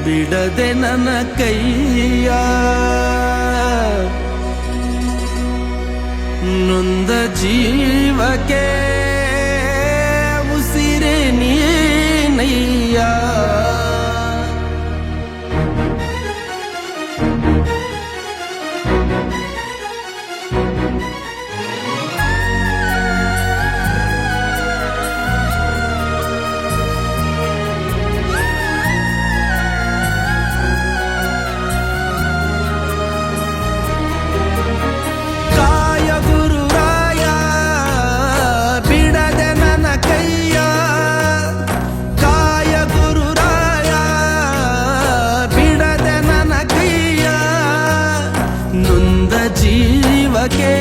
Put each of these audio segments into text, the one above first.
ಬಿಡದೆ ನನ್ನ ಕೈಯ ನೊಂದ ಜೀವಕ್ಕೆ ಉಸಿರೇ ನೀನಯ್ಯ ಜೀವಕ್ಕೆ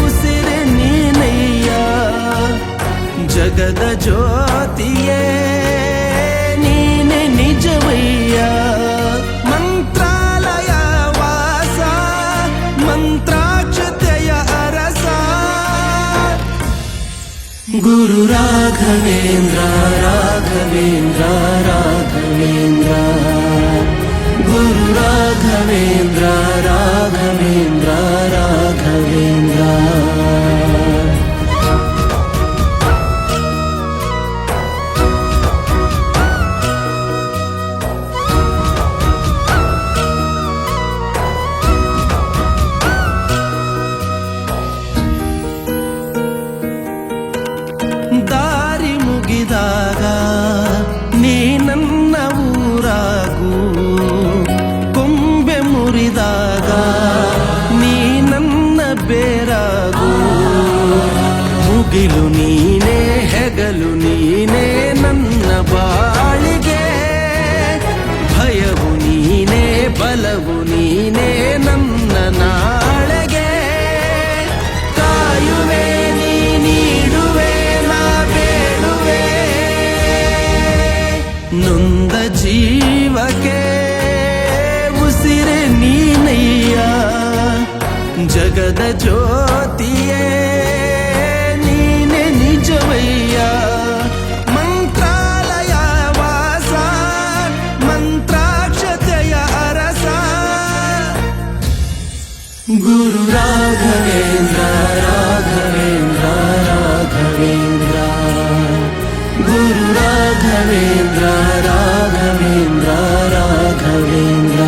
ಉಸಿರೆ ನೀನಯ್ಯ ಜಗದ ಜ್ಯೋತಿಯೇ ನೀನೆ ನಿಜವಯ್ಯ ಮಂತ್ರಾಲಯ ವಾಸ ಮಂತ್ರಾಕ್ಷತೆಯ ಅರಸ ಗುರು ರಾಘವೇಂದ್ರ ರಾಘವೇಂದ್ರ ರಾಘವೇಂದ್ರ ಗುರು ರಾಘವೇಂದ್ರ ರಾಘವೇಂದ್ರ ರಾಘವೇಂದ್ರ ದಾರಿ ಮುಗಿದಾಗ ನೀ ನನ್ನ ಊರಾಗೂ ಮುರಿದಾಗ ನೀ ನನ್ನ ಬೇರಾಗು ಮುಗಿಲು ನೀನೇ ಹೆಗಲು ನೀನೇ ನನ್ನ ಬಾಳಿಗೆ ಭಯವು ನೀನೇ ಬಲವು ನೀನೇ ನನ್ನ ನಾಳೆಗೆ ಕಾಯುವೆ ನೀ ನೀಡುವೆ ನಾ ಬೇಡುವೆ ನೊಂದ ಜೀವಕ್ಕೆ ಉಸಿರೆ ನೀನಯ್ಯ ಜಗದ ಜ್ಯೋತಿಯೇ ನೀನೆ ನಿಜವಯ್ಯ ಮಂತ್ರಾಲಯ ವಾಸ ಮಂತ್ರಾಕ್ಷತೆಯ ಅರಸ ಗುರು ರಾಘವೇಂದ್ರ ರಾಘವೇಂದ್ರ ರಾಘವೇಂದ್ರ ಗುರು ರಾಘವೇಂದ್ರ ರಾಘವೇಂದ್ರ ರಾಘವೇಂದ್ರ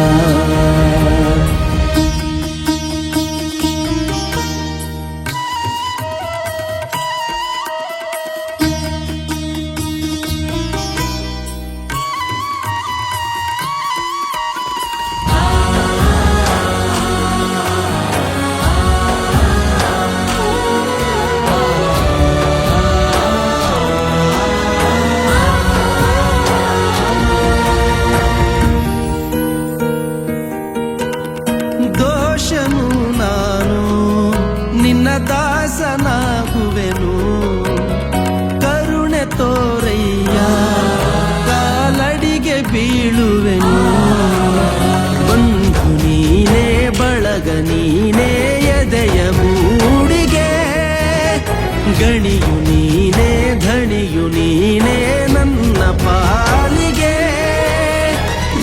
ದಾಸನಾಗುವೆನು ಕರುಣೆ ತೋರಯ್ಯ ಕಾಲಡಿಗೆ ಬೀಳುವೆನು ಬಂಧು ನೀನೇ ಬಳಗ ನೀನೇ ಎದೆಯ ಮೂಡಿಗೆ ಗಣಿಯು ನೀನೇ ಧಣಿಯು ನೀನೇ ನನ್ನ ಪಾಲಿಗೆ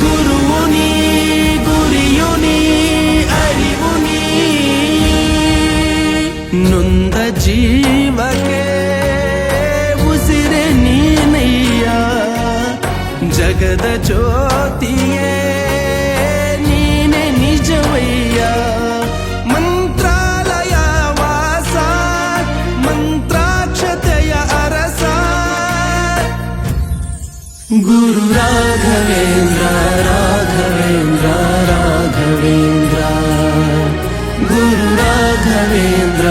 ಗುರುವು ನೀ ಗುರಿಯು ನೀ ಅರಿವು ನೀ ನೊಂದ ಜೀವಕ್ಕೆ ಉಸಿರೆ ನೀನಯ್ಯ ಜಗದ ಜ್ಯೋತಿಯೇ ನೀನೆ ನಿಜವಯ್ಯ ಮಂತ್ರಾಲಯ ವಾಸ ಮಂತ್ರಾಕ್ಷತೆಯ ಅರಸ ಗುರು ರಾಘವೇಂದ್ರ ರಾಘವೇಂದ್ರ ರಾಘವೇಂದ್ರ ಗುರು ರಾಘವೇಂದ್ರ